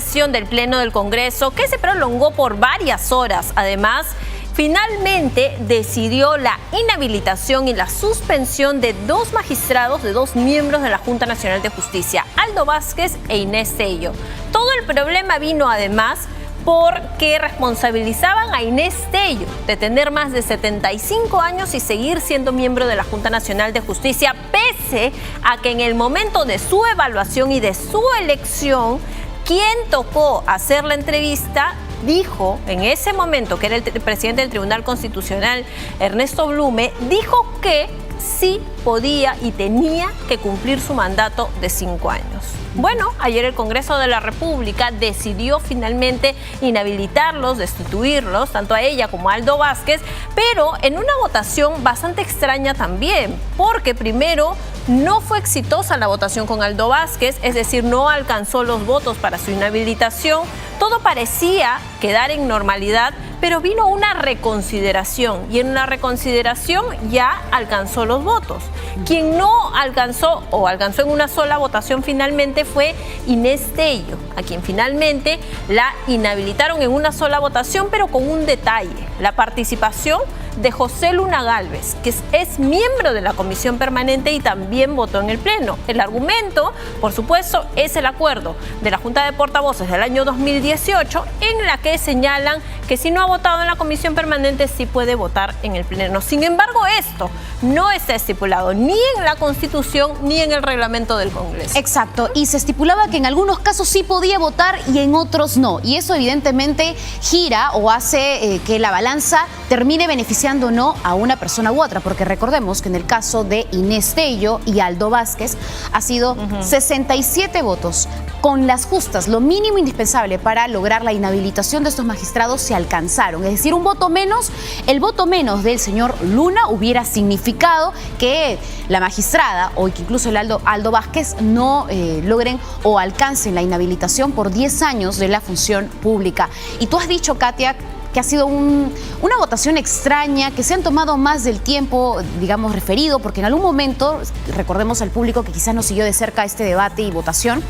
sesión del Pleno del Congreso, que se prolongó por varias horas. Además, finalmente decidió la inhabilitación y la suspensión de dos magistrados, de dos miembros de la Junta Nacional de Justicia, Aldo Vázquez e Inés Tello. Todo el problema vino además porque responsabilizaban a Inés Tello de tener más de 75 años y seguir siendo miembro de la Junta Nacional de Justicia, pese a que en el momento de su evaluación y de su elección, quien tocó hacer la entrevista dijo en ese momento, que era el presidente del Tribunal Constitucional, Ernesto Blume, dijo que sí podía y tenía que cumplir su mandato de 5 años. Bueno, ayer el Congreso de la República decidió finalmente inhabilitarlos, destituirlos, tanto a ella como a Aldo Vázquez, pero en una votación bastante extraña también, porque primero no fue exitosa la votación con Aldo Vázquez, es decir, no alcanzó los votos para su inhabilitación. Todo parecía quedar en normalidad, pero vino una reconsideración y en la reconsideración ya alcanzó los votos. Quien no alcanzó o alcanzó en una sola votación finalmente fue Inés Tello, a quien finalmente la inhabilitaron en una sola votación, pero con un detalle: la participación de José Luna Gálvez, que es miembro de la Comisión Permanente y también votó en el Pleno. El argumento, por supuesto, es el acuerdo de la Junta de Portavoces del año 2018, en la que señalan que si no ha votado en la Comisión Permanente sí puede votar en el Pleno. Sin embargo, esto no está estipulado ni en la Constitución ni en el reglamento del Congreso. Exacto, y se estipulaba que en algunos casos sí podía votar y en otros no. Y eso evidentemente gira o hace que la balanza termine beneficiando o no a una persona u otra, porque recordemos que en el caso de Inés Tello y Aldo Vázquez ha sido 67 votos. Con las justas, lo mínimo indispensable para lograr la inhabilitación de estos magistrados se alcanzaron. Es decir, un voto menos, el voto menos del señor Luna hubiera significado que la magistrada o que incluso el Aldo Vázquez no logren o alcancen la inhabilitación por 10 años de la función pública. Y tú has dicho, Katia, que ha sido una votación extraña, que se han tomado más del tiempo, digamos, referido, porque en algún momento, recordemos al público que quizás no siguió de cerca este debate y votación,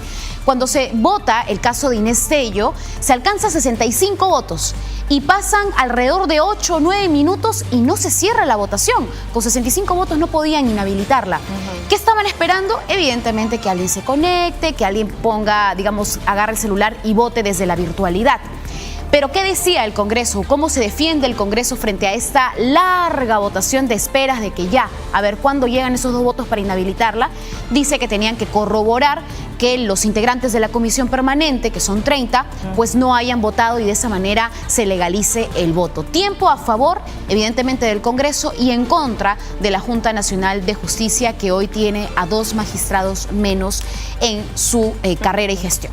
cuando se vota el caso de Inés Tello, se alcanza 65 votos y pasan alrededor de 8 o 9 minutos y no se cierra la votación. Con 65 votos no podían inhabilitarla. ¿Qué estaban esperando? Evidentemente que alguien se conecte, que alguien ponga, digamos, agarre el celular y vote desde la virtualidad. Pero ¿qué decía el Congreso? ¿Cómo se defiende el Congreso frente a esta larga votación de esperas de que ya, a ver cuándo llegan esos 2 votos para inhabilitarla? Dice que tenían que corroborar que los integrantes de la Comisión Permanente, que son 30, pues no hayan votado y de esa manera se legalice el voto. Tiempo a favor, evidentemente, del Congreso y en contra de la Junta Nacional de Justicia, que hoy tiene a 2 magistrados menos en su carrera y gestión.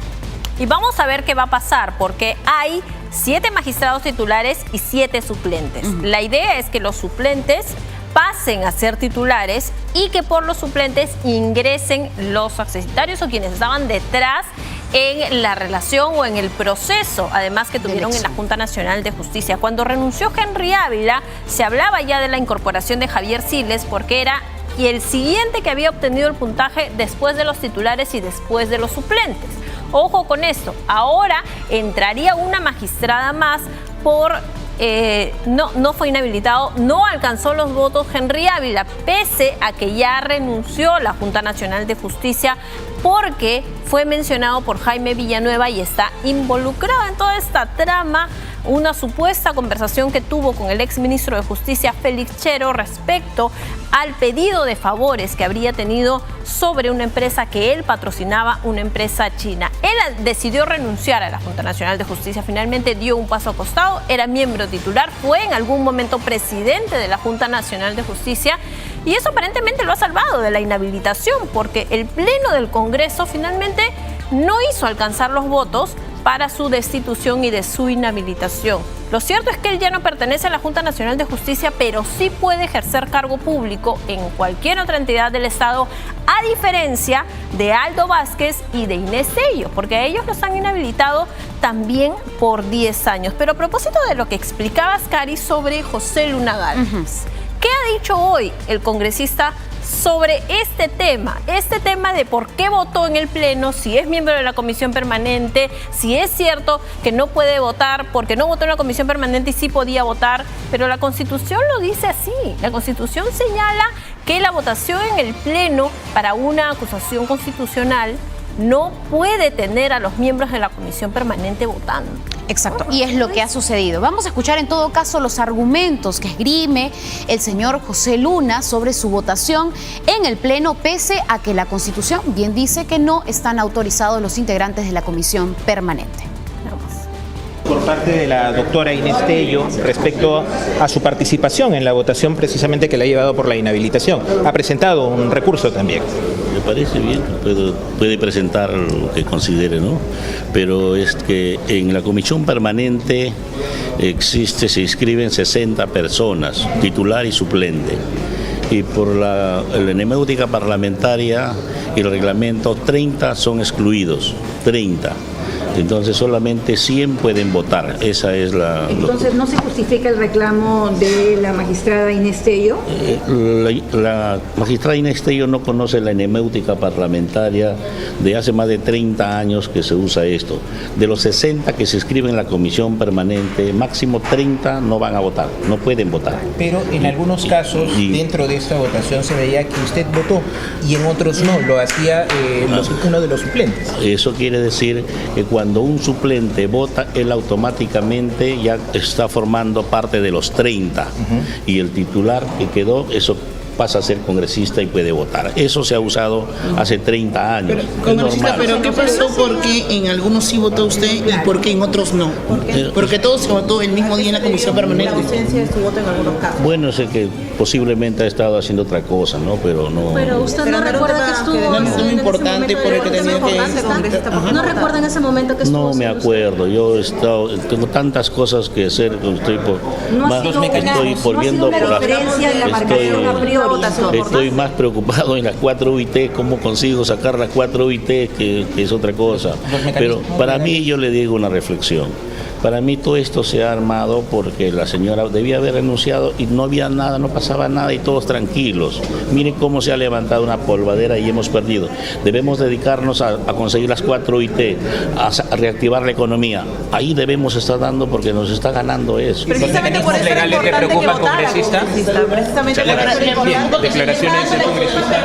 Y vamos a ver qué va a pasar, porque hay 7 magistrados titulares y 7 suplentes. La idea es que los suplentes pasen a ser titulares y que por los suplentes ingresen los accesitarios o quienes estaban detrás en la relación o en el proceso, además que tuvieron en la Junta Nacional de Justicia. Cuando renunció Henry Ávila, se hablaba ya de la incorporación de Javier Siles, porque era el siguiente que había obtenido el puntaje después de los titulares y después de los suplentes. Ojo con esto, ahora entraría una magistrada más por... no fue inhabilitado, no alcanzó los votos Henry Ávila, pese a que ya renunció la Junta Nacional de Justicia, porque fue mencionado por Jaime Villanueva y está involucrado en toda esta trama. Una supuesta conversación que tuvo con el exministro de Justicia, Félix Chero, respecto al pedido de favores que habría tenido sobre una empresa que él patrocinaba, una empresa china. Él decidió renunciar a la Junta Nacional de Justicia, finalmente dio un paso al costado, era miembro titular, fue en algún momento presidente de la Junta Nacional de Justicia y eso aparentemente lo ha salvado de la inhabilitación, porque el Pleno del Congreso finalmente no hizo alcanzar los votos para su destitución y de su inhabilitación. Lo cierto es que él ya no pertenece a la Junta Nacional de Justicia, pero sí puede ejercer cargo público en cualquier otra entidad del Estado, a diferencia de Aldo Vázquez y de Inés Tello, porque a ellos los han inhabilitado también por 10 años. Pero a propósito de lo que explicabas, Cari, sobre José Luna Gálvez, ¿qué ha dicho hoy el congresista sobre este tema de por qué votó en el Pleno, si es miembro de la Comisión Permanente, si es cierto que no puede votar porque no votó en la Comisión Permanente y sí podía votar, pero la Constitución lo dice así. La Constitución señala que la votación en el Pleno para una acusación constitucional no puede tener a los miembros de la Comisión Permanente votando. Exacto, y es lo que ha sucedido. Vamos a escuchar en todo caso los argumentos que esgrime el señor José Luna sobre su votación en el Pleno, pese a que la Constitución bien dice que no están autorizados los integrantes de la Comisión Permanente. Por parte de la doctora Inés Tello respecto a su participación en la votación precisamente que la ha llevado por la inhabilitación. Ha presentado un recurso también. Me parece bien, puede presentar lo que considere, ¿no? Pero es que en la Comisión Permanente se inscriben 60 personas, titular y suplente. Y por la hermenéutica parlamentaria y el reglamento, 30 son excluidos, 30. Entonces solamente 100 pueden votar. Esa es la... Entonces, ¿no se justifica el reclamo de la magistrada Inés Tello? La magistrada Inés Tello no conoce la hermenéutica parlamentaria de hace más de 30 años que se usa esto. De los 60 que se inscriben en la Comisión Permanente, máximo 30 no van a votar, no pueden votar. Pero en algunos casos, dentro de esta votación se veía que usted votó y en otros no, lo hacía uno de los suplentes. Eso quiere decir que cuando un suplente vota, él automáticamente ya está formando parte de los 30 y el titular que quedó, eso pasa a ser congresista y puede votar. Eso se ha usado hace 30 años. Congresista, pero ¿qué pasó? ¿Por qué en algunos sí votó usted y por qué en otros no? Porque todo se votó el mismo día en la Comisión Permanente. La ausencia de su voto en algunos casos. Bueno, sé que posiblemente ha estado haciendo otra cosa, ¿no? Pero no... Pero usted no recuerda que estuvo... No es muy importante por el que tenía que... ¿No recuerda en ese momento que estuvo? No me acuerdo, tengo tantas cosas que hacer, estoy más preocupado en las 4 UIT, cómo consigo sacar las 4 UIT, que es otra cosa. Pero para mí, yo le digo una reflexión. Para mí todo esto se ha armado porque la señora debía haber renunciado y no había nada, no pasaba nada y todos tranquilos. Miren cómo se ha levantado una polvadera y hemos perdido. Debemos dedicarnos a conseguir las 4 UIT, a reactivar la economía. Ahí debemos estar dando porque nos está ganando eso. Precisamente por eso legales le preocupa al congresista. Precisamente por eso declaraciones del congresista.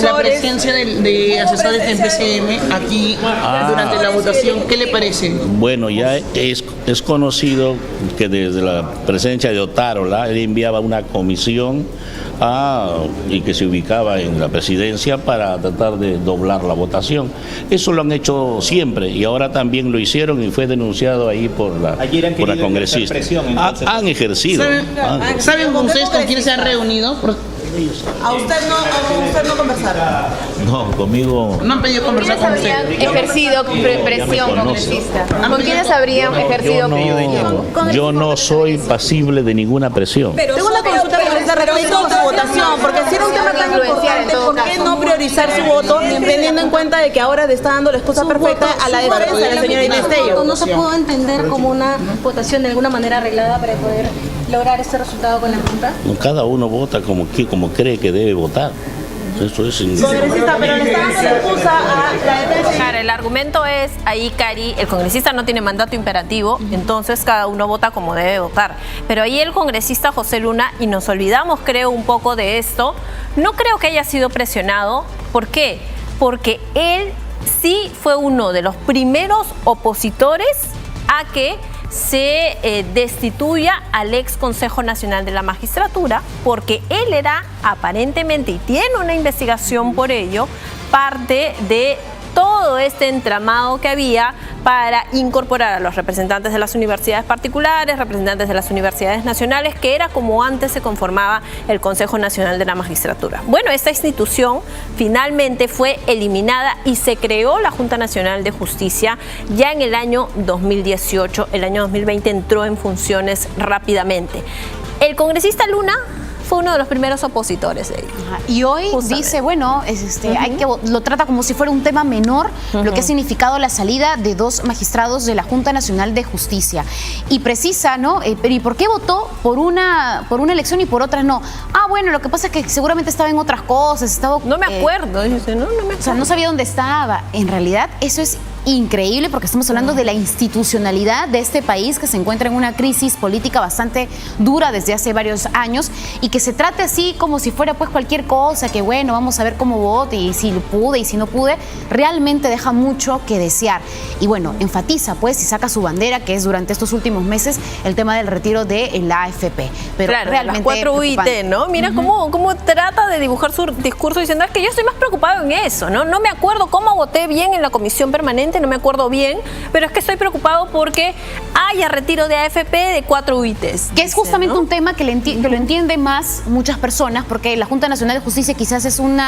La presencia de asesores de MPCM aquí durante la votación, ¿qué le parece? Bueno, ya es conocido que desde la presencia de Otárola, él enviaba una comisión y que se ubicaba en la presidencia para tratar de doblar la votación. Eso lo han hecho siempre y ahora también lo hicieron y fue denunciado ahí por la congresista. Han ejercido. ¿Saben ustedes con quién se han reunido? ¿A usted no conversaron? No, conmigo... No han pedido conversar con usted. Ejercido presión congresista. ¿Con quiénes habrían ejercido? Yo no soy pasible de ninguna presión. Tengo una consulta respecto a su votación, porque si era un tema tan importante, ¿por qué no priorizar su voto teniendo en cuenta de que ahora le está dando la excusa perfecta a la defensa de la señora Inés Tello? ¿No se puede entender como una votación de alguna manera arreglada para poder lograr este resultado con la Junta? Cada uno vota como cree que debe votar. Eso es congresista, pero le está dando la excusa a la defensa. Claro, el argumento es ahí, Cari, el congresista no tiene mandato imperativo, entonces cada uno vota como debe votar. Pero ahí el congresista José Luna, y nos olvidamos creo un poco de esto, no creo que haya sido presionado. ¿Por qué? Porque él sí fue uno de los primeros opositores a que se destituya al ex Consejo Nacional de la Magistratura, porque él era aparentemente, y tiene una investigación por ello, parte de todo este entramado que había para incorporar a los representantes de las universidades particulares, representantes de las universidades nacionales, que era como antes se conformaba el Consejo Nacional de la Magistratura. Bueno, esta institución finalmente fue eliminada y se creó la Junta Nacional de Justicia ya en el año 2018. El año 2020 entró en funciones rápidamente. El congresista Luna fue uno de los primeros opositores de ello. Y hoy dice, bueno, hay que lo trata como si fuera un tema menor, lo que ha significado la salida de 2 magistrados de la Junta Nacional de Justicia. Y precisa, ¿no? Pero ¿y por qué votó por una elección y por otras no? Ah, bueno, lo que pasa es que seguramente estaba en otras cosas, estaba... No me acuerdo, dice, no me acuerdo. O sea, no sabía dónde estaba. En realidad, eso es increíble porque estamos hablando de la institucionalidad de este país que se encuentra en una crisis política bastante dura desde hace varios años y que se trate así como si fuera pues cualquier cosa, que bueno, vamos a ver cómo vote y si pude y si no pude, realmente deja mucho que desear. Y bueno, enfatiza pues y saca su bandera, que es durante estos últimos meses el tema del retiro de la AFP. Pero claro, realmente las 4 UIT, ¿no? Mira cómo trata de dibujar su discurso diciendo, es que yo estoy más preocupado en eso, ¿no? No me acuerdo cómo voté bien en la comisión permanente, no me acuerdo bien, pero es que estoy preocupado porque haya retiro de AFP de 4 UITs. Que es justamente un tema que lo entienden más muchas personas, porque la Junta Nacional de Justicia quizás es un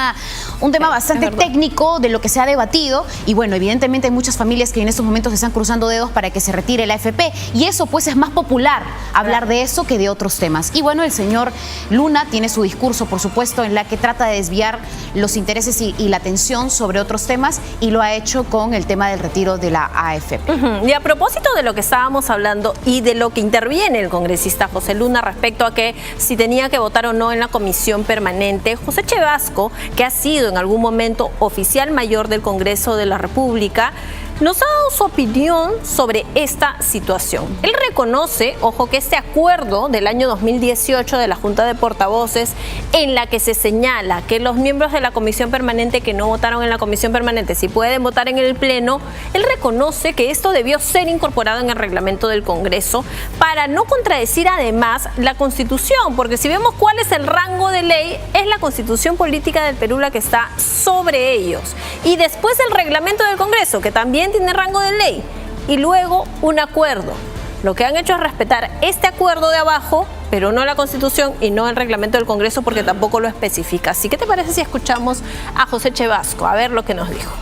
tema bastante técnico de lo que se ha debatido, y bueno, evidentemente hay muchas familias que en estos momentos están cruzando dedos para que se retire la AFP, y eso pues es más popular hablar de eso que de otros temas. Y bueno, el señor Luna tiene su discurso, por supuesto, en la que trata de desviar los intereses y la atención sobre otros temas, y lo ha hecho con el tema del retiro de la AFP. Y a propósito de lo que estábamos hablando y de lo que interviene el congresista José Luna respecto a que si tenía que votar o no en la comisión permanente, José Chevasco, que ha sido en algún momento oficial mayor del Congreso de la República, nos ha dado su opinión sobre esta situación. Él reconoce, ojo, que este acuerdo del año 2018 de la Junta de Portavoces, en la que se señala que los miembros de la comisión permanente que no votaron en la comisión permanente sí pueden votar en el Pleno, él reconoce que esto debió ser incorporado en el reglamento del Congreso para no contradecir además la Constitución, porque si vemos cuál es el rango de ley, es la Constitución Política del Perú la que está sobre ellos. Y después el reglamento del Congreso, que también tiene rango de ley, y luego un acuerdo. Lo que han hecho es respetar este acuerdo de abajo, pero no la Constitución y no el reglamento del Congreso, porque tampoco lo especifica. Así que, ¿te parece si escuchamos a José Chevasco? A ver lo que nos dijo.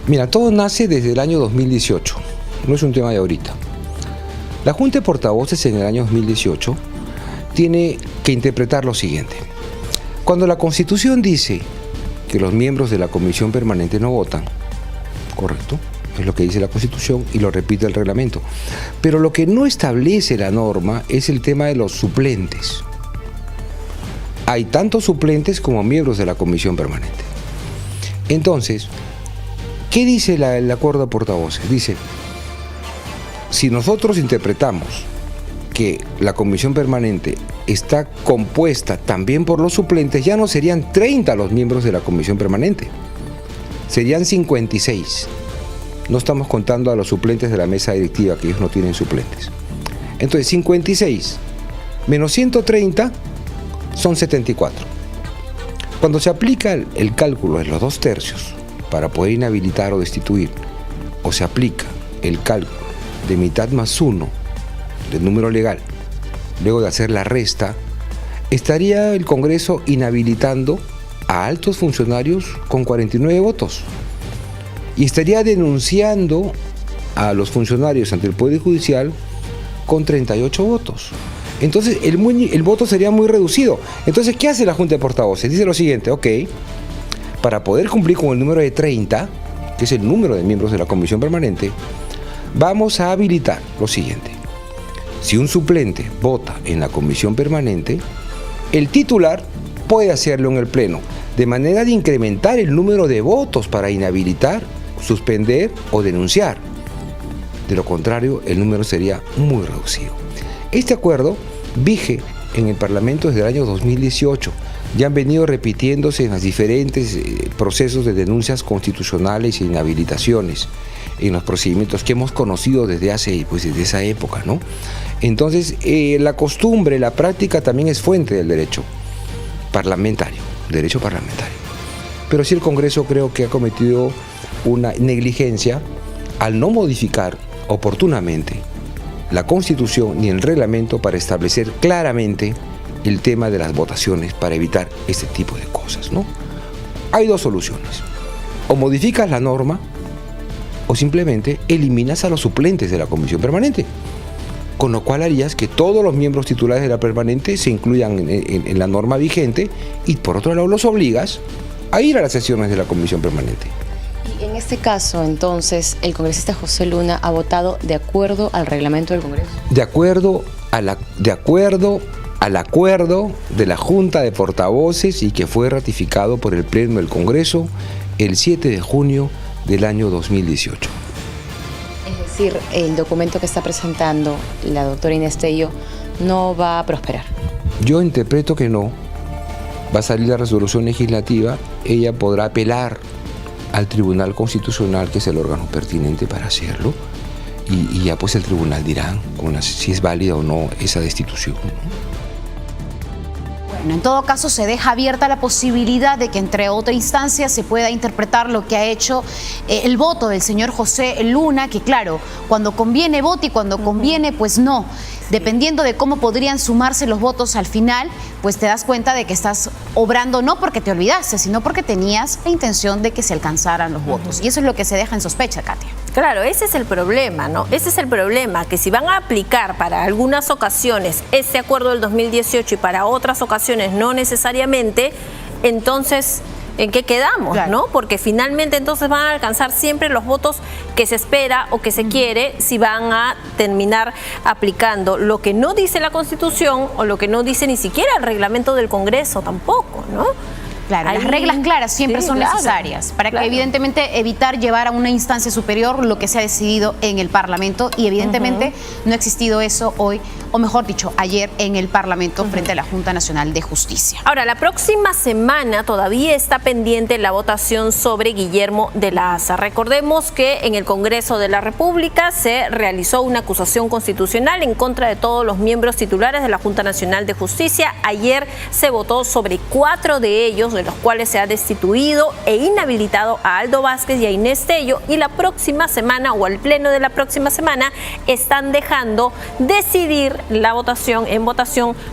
Mira, todo nace desde el año 2018, no es un tema de ahorita. La Junta de Portavoces en el año 2018 tiene que interpretar lo siguiente. Cuando la Constitución dice que los miembros de la Comisión Permanente no votan, correcto, es lo que dice la Constitución y lo repite el reglamento. Pero lo que no establece la norma es el tema de los suplentes. Hay tantos suplentes como miembros de la Comisión Permanente. Entonces, ¿qué dice el acuerdo de portavoces? Dice, si nosotros interpretamos que la Comisión Permanente está compuesta también por los suplentes, ya no serían 30 los miembros de la Comisión Permanente. Serían 56. No estamos contando a los suplentes de la mesa directiva, que ellos no tienen suplentes. Entonces, 56 menos 130 son 74. Cuando se aplica el cálculo de los 2/3 para poder inhabilitar o destituir, o se aplica el cálculo de mitad más 1 del número legal, luego de hacer la resta, estaría el Congreso inhabilitando a altos funcionarios con 49 votos y estaría denunciando a los funcionarios ante el Poder Judicial con 38 votos. Entonces el voto sería muy reducido. Entonces, ¿qué hace la Junta de Portavoces? Dice lo siguiente, ok, para poder cumplir con el número de 30, que es el número de miembros de la Comisión Permanente, vamos a habilitar lo siguiente. Si un suplente vota en la Comisión Permanente, el titular puede hacerlo en el Pleno, de manera de incrementar el número de votos para inhabilitar, suspender o denunciar. De lo contrario, el número sería muy reducido. Este acuerdo vige en el Parlamento desde el año 2018. Ya han venido repitiéndose en los diferentes procesos de denuncias constitucionales e inhabilitaciones, en los procedimientos que hemos conocido desde esa época, ¿no? Entonces, la costumbre, la práctica también es fuente del derecho parlamentario. Pero sí el Congreso creo que ha cometido una negligencia al no modificar oportunamente la Constitución ni el reglamento para establecer claramente el tema de las votaciones para evitar este tipo de cosas, ¿no? Hay dos soluciones. O modificas la norma o simplemente eliminas a los suplentes de la Comisión Permanente. con lo cual harías que todos los miembros titulares de la permanente se incluyan en la norma vigente y por otro lado los obligas a ir a las sesiones de la comisión permanente. Y en este caso, entonces, el congresista José Luna ha votado de acuerdo al reglamento del Congreso. De acuerdo al acuerdo de la Junta de Portavoces y que fue ratificado por el Pleno del Congreso el 7 de junio del año 2018. Es decir, el documento que está presentando la doctora Inés Tello no va a prosperar. Yo interpreto que no. Va a salir la resolución legislativa, ella podrá apelar al Tribunal Constitucional, que es el órgano pertinente para hacerlo, y ya pues el tribunal dirá si es válida o no esa destitución. Bueno, en todo caso se deja abierta la posibilidad de que entre otra instancia se pueda interpretar lo que ha hecho el voto del señor José Luna, que claro, cuando conviene vota y cuando conviene pues no. Dependiendo de cómo podrían sumarse los votos al final, pues te das cuenta de que estás obrando no porque te olvidaste, sino porque tenías la intención de que se alcanzaran los votos. Y eso es lo que se deja en sospecha, Katia. Claro, ese es el problema, ¿no? Ese es el problema, que si van a aplicar para algunas ocasiones ese acuerdo del 2018 y para otras ocasiones no necesariamente, entonces ¿en qué quedamos? Claro. ¿No? Porque finalmente entonces van a alcanzar siempre los votos que se espera o que se quiere si van a terminar aplicando lo que no dice la Constitución o lo que no dice ni siquiera el reglamento del Congreso tampoco, ¿no? Claro, las reglas claras siempre son necesarias para que evidentemente evitar llevar a una instancia superior lo que se ha decidido en el Parlamento y evidentemente no ha existido eso hoy, o mejor dicho, ayer en el Parlamento frente a la Junta Nacional de Justicia. Ahora, la próxima semana todavía está pendiente la votación sobre Guillermo de la Haza. Recordemos que en el Congreso de la República se realizó una acusación constitucional en contra de todos los miembros titulares de la Junta Nacional de Justicia. Ayer se votó sobre 4 de ellos, de los cuales se ha destituido e inhabilitado a Aldo Vázquez y a Inés Tello, y la próxima semana o al pleno de la próxima semana están dejando decidir la votación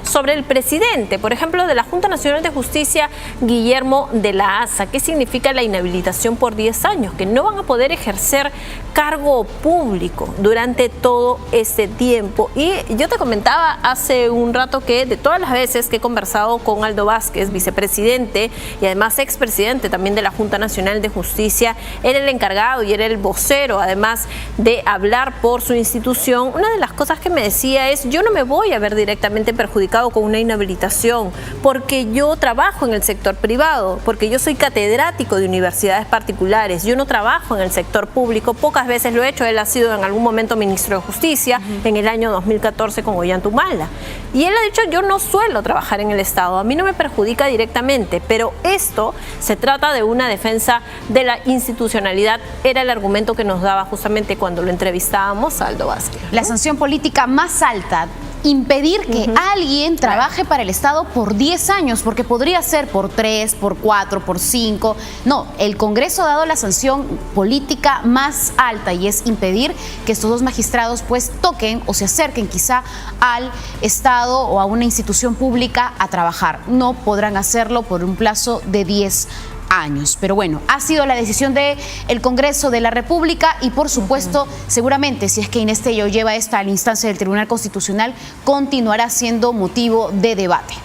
sobre el presidente, por ejemplo, de la Junta Nacional de Justicia, Guillermo de la Haza. ¿Qué significa la inhabilitación por 10 años? Que no van a poder ejercer cargo público durante todo este tiempo. Y yo te comentaba hace un rato que de todas las veces que he conversado con Aldo Vázquez, vicepresidente y además expresidente también de la Junta Nacional de Justicia, era el encargado y era el vocero, además de hablar por su institución, una de las cosas que me decía es: yo no me voy a ver directamente perjudicado con una inhabilitación, porque yo trabajo en el sector privado, porque yo soy catedrático de universidades particulares, yo no trabajo en el sector público, pocas veces lo he hecho. Él ha sido en algún momento ministro de Justicia en el año 2014 con Ollantumala, y él ha dicho: yo no suelo trabajar en el Estado, a mí no me perjudica directamente, pero esto se trata de una defensa de la institucionalidad, era el argumento que nos daba justamente cuando lo entrevistábamos a Aldo Vázquez, ¿no? La sanción política más alta, impedir que alguien trabaje para el Estado por 10 años, porque podría ser por 3, por 4, por 5. No, el Congreso ha dado la sanción política más alta y es impedir que estos 2 magistrados pues toquen o se acerquen quizá al Estado o a una institución pública a trabajar. No podrán hacerlo por un plazo de 10 años. Pero bueno, ha sido la decisión del Congreso de la República y por supuesto, seguramente si es que Inés Tello lleva esta a la instancia del Tribunal Constitucional, continuará siendo motivo de debate.